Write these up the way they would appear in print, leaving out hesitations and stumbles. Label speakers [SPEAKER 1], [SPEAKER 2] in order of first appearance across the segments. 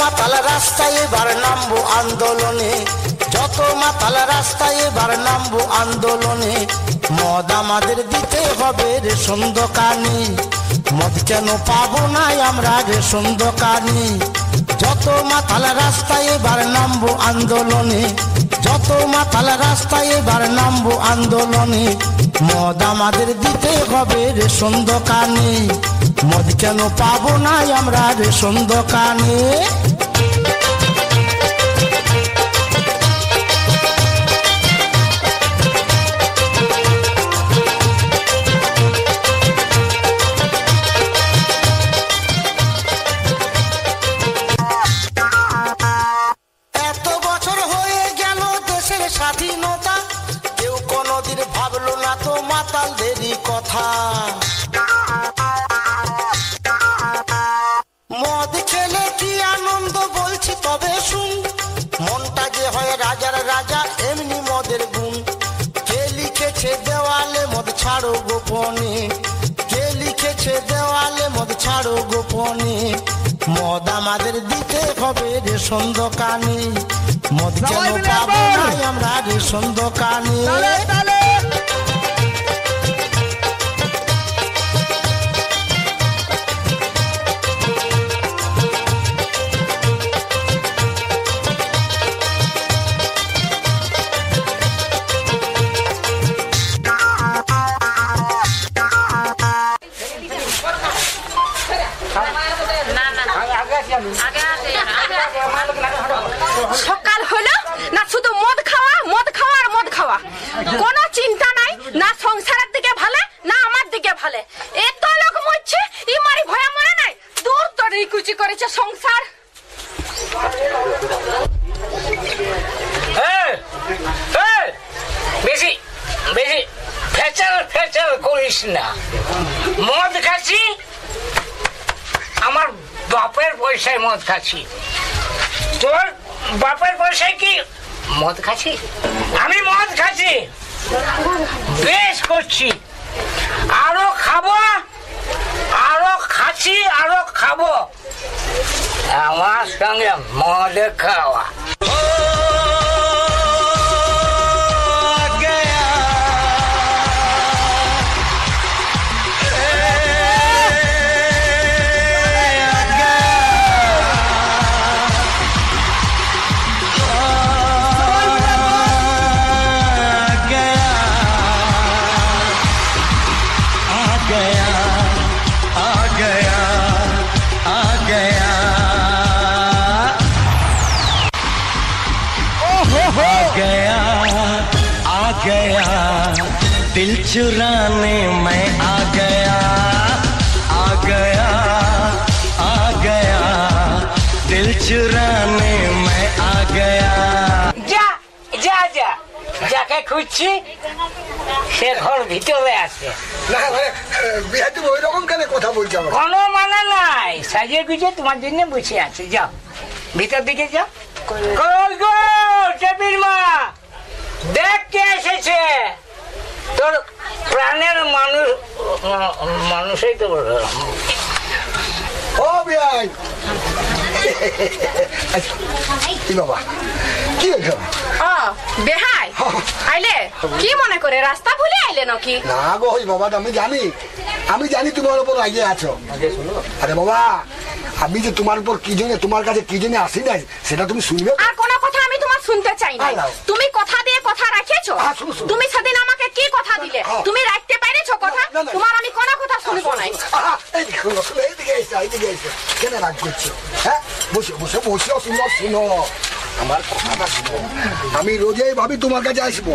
[SPEAKER 1] মাতাল রাস্তায় এবার নামবো আন্দোলনে, যত মাতাল রাস্তায় এবার নামবো আন্দোলনে। মদ আমাদের দিতে হবে রেশন দোকানে, মদ কেন পাবো না আমরা রেশন দোকানে। যত মাতাল রাস্তায় এবার নামবো আন্দোলনে, যত মাতাল রাস্তায় এবার নামবো আন্দোলনে। মদ আমাদের দিতে হবে রেশন দোকানে, মদ কেন পাবো না আমরা রেশন দোকানে। এত বছর হয়ে গেল দেশের স্বাধীনতা, কেউ কোনদিন ভাবলো না তো মাতালদেরই কথা। মদ খেলে কি আনন্দ বলছি তবে শুন, মনটা যে হয় রাজার রাজা এমনি মদের গুণ। কে লিখেছে দেওয়ালে মদ ছাড়ো গোপনে, কে লিখেছে দেওয়ালে মদ ছাড়ো গোপনে। মদ আমাদের দিতে হবে রেশন দোকানে, মদ কেন পাবো না আমরা রেশন দোকানে।
[SPEAKER 2] সকাল হলো না শুধু মদ খাওয়া মদ খাওয়া আর মদ খাওয়া, কোনো চিন্তা নাই না সংসারের দিকে ভালে না আমার দিকে ভালে। এত লোক মরছে ই মারি ভয়া মরে নাই, দূর তোর কুচি করেছে সংসার।
[SPEAKER 3] বেশি বেশি ফেচাল ফেচাল করিস না। মদ খাচ্ছি, আমার বাপের পয়সায় মদ খাচ্ছি। তোর বাপের পয়সায় কি মদ খাচ্ছি? আমি মদ খাচ্ছি, বেশ করছি, আরো খাবো, আরো খাচ্ছি, আরো খাবো। আমার সঙ্গে মদ খাওয়া।
[SPEAKER 4] दिल चुराने मैं आ गया, आ गया, आ गया, दिल चुराने मैं आ गया।
[SPEAKER 3] যা যা যা, যাকে খুঁজছি সে ঘর ভিতরে আছে।
[SPEAKER 5] না মানে বিহাতি ওই রকম কেন কথা বলছো?
[SPEAKER 3] কোনো মানে নাই, সাজিয়ে গুছিয়ে তোমার জন্য বসে আছে। যাও ভিতর দিকে যাও। কই গো টেবিল মা, দেখ কে এসেছে। তোর প্রাণের মানুষ, মানুষই তো
[SPEAKER 5] ও বিহাই কি বাবা কি হয়েছে?
[SPEAKER 2] বেহাই আইলে কি মনে করে রাস্তা ভুলে আইলে নাকি?
[SPEAKER 5] না গো ওই বাবা, আমি জানি তোমার উপর রাগে আছো। আরে বাবা, আমি যে তোমার উপর কি জন্য, তোমার কাছে কি জন্য আসি নাই সেটা তুমি শুনবে।
[SPEAKER 2] আর কোনো কথা আমি তোমার শুনতে চাই না। তুমি কথা দিয়ে কথা রাখেছো, তুমি সেদিন আমাকে কি কথা দিলে তুমি রাখতে পারেছো কথা? তোমার আমি কোনো কথা শুনবো না।
[SPEAKER 5] কেন রাগ করছো? হ্যাঁ বসে বসে বসে শুনো, শুনো আমার কথাটা শুনো। আমি রোজই ভাবি তোমার কাছে আসবো,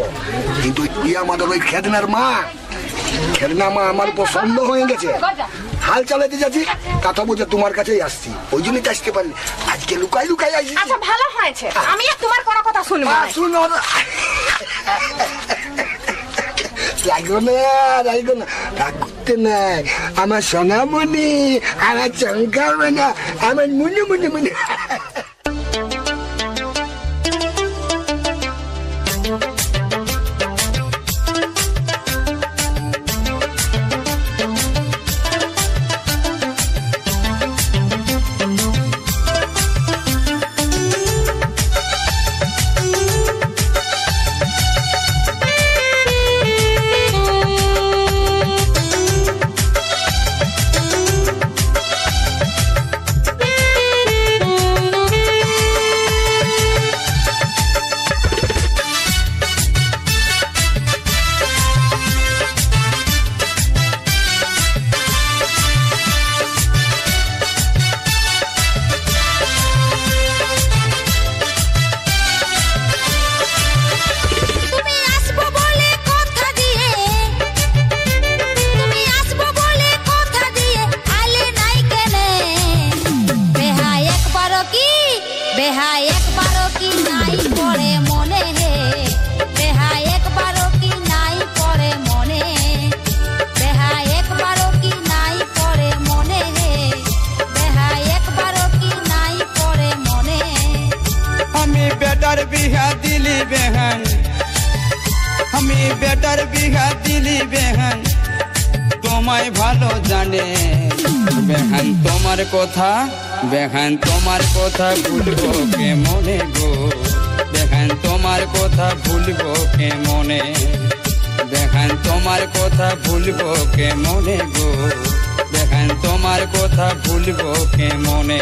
[SPEAKER 5] কিন্তু আমাদের ওই খেদনার মা, খেদনা মা আমার উপর সন্দেহ হয়ে গেছে। হাল চালাতে যাচ্ছি, কথা বলছে তোমার কাছেই আসছি, ওই জন্যই তো আসতে পারিনি। আজকে লুকাই লুকাই আসছি।
[SPEAKER 2] আচ্ছা ভালো হয়েছে, আমি আর তোমার কোনো কথা শুনবো না।
[SPEAKER 5] শুনো না, রাখবো না, রাখবো না, রাগ করতে নাই। আমার সোনামণি, আমার চমকাবে না, আমার মুনি মুনি মুনি।
[SPEAKER 6] বেটার বিঘা দিলি বেহান তোমায় ভালো জানে বেহান তোমার কথা ভুলবো কে মনে গো বেহান তোমার কথা ভুলবো কে মনে বেহান তোমার কথা ভুলবো কে মনে গো বেহান তোমার কথা ভুলবো কে মনে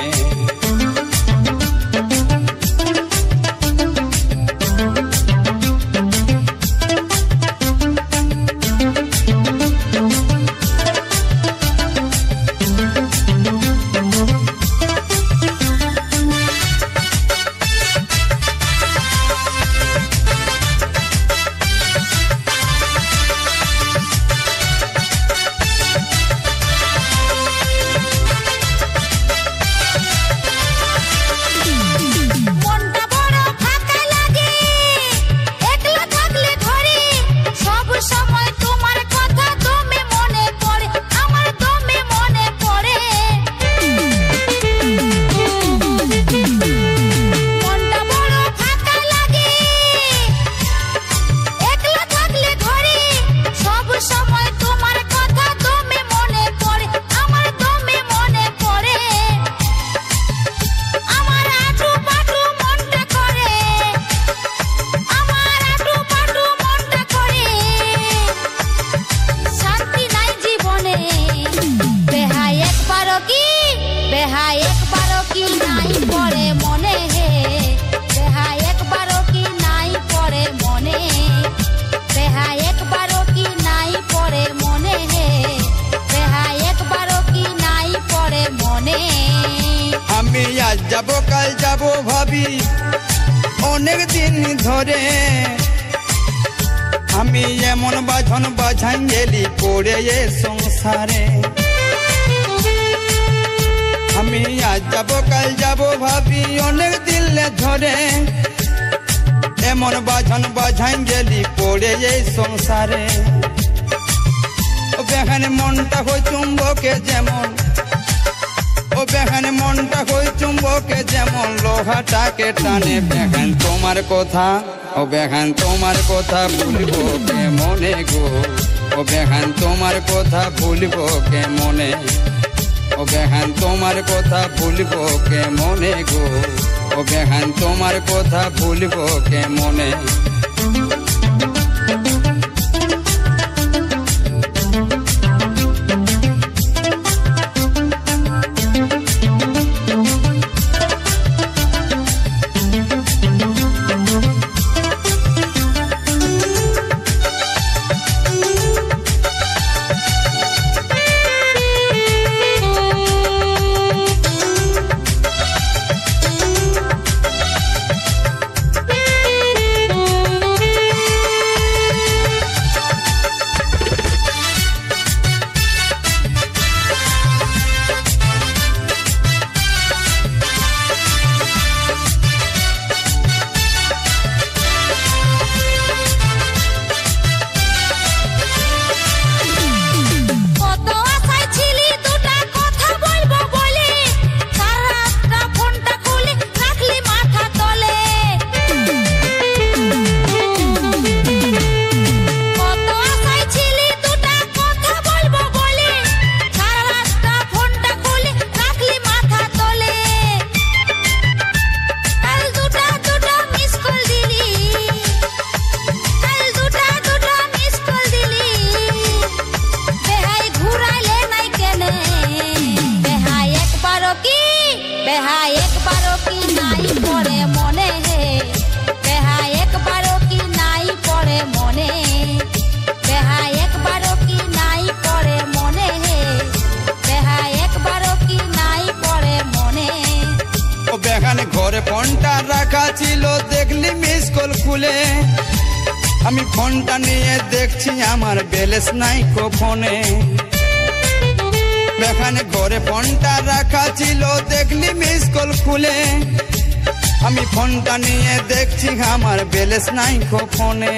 [SPEAKER 6] যাবো কাল যাবো ভাবি অনেক দিন ধরে আমি এমন বাঁধন বাঁধাঞ্জলি পড়ে এ সংসারে আমি আজ যাবো কাল যাবো ভাবি অনেক দিন ধরে এমন বাঁধন বাঁধাঞ্জলি পড়ে এই সংসারে ও বেহান মনটা হই চুম্বকে যেমন ও বেহান মনটা হই চুম্বকে যেমন লোহাটাকে টানে বেহান তোমার কথা ও বেহান তোমার কথা ভুলবো কে মনে গো ও বেহান তোমার কথা ভুলবো কে মনে ও বেহান তোমার কথা ভুলবো কে মনে গো ও বেহান তোমার কথা ভুলবো কে মনে ঘরে ফোনটা রাখা ছিল দেখলি মিস কল খুলে আমি ফোনটা নিয়ে দেখছি আমার ব্যালেন্স নাই কো ফোনে বেখানে ঘরে ফোনটা রাখা ছিল দেখলি মিস কল খুলে আমি ফোনটা নিয়ে দেখছি আমার ব্যালেন্স নাই কো ফোনে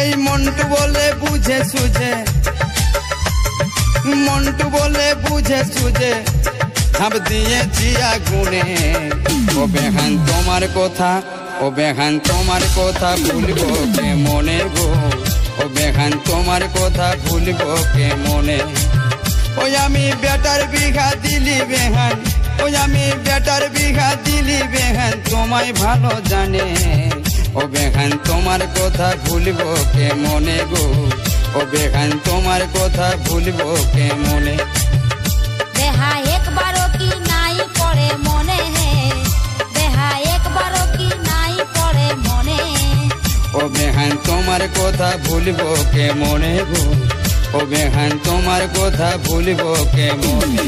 [SPEAKER 6] এই মন্টু বলে বুঝে সুঝে মন্টু বলে বুঝে সুঝে ঝাঁপ দিয়েছি আগুনে ও বেহান তোমার কথা ও বেহান তোমার কথা ভুলবো কে মনে গো, ও বেহান তোমার কথা ভুলবো কে মনে। ওই আমি বেটার বিঘা দিলি বেহান, ওই আমি বেটার বিঘা দিলি বেহান তোমায় ভালো জানে। ও বেহান তোমার কথা ভুলবো কে মনে গো, ও বেহান তোমার কথা ভুলবো কে মনে।
[SPEAKER 7] বেহা একবারও কি নাই পড়ে মনে, বেহা একবারও কি নাই পড়ে মনে।
[SPEAKER 6] ও বেহান তোমার কথা ভুলবো কে মনে গো, ও বেহান তোমার কথা ভুলবো কে মনে।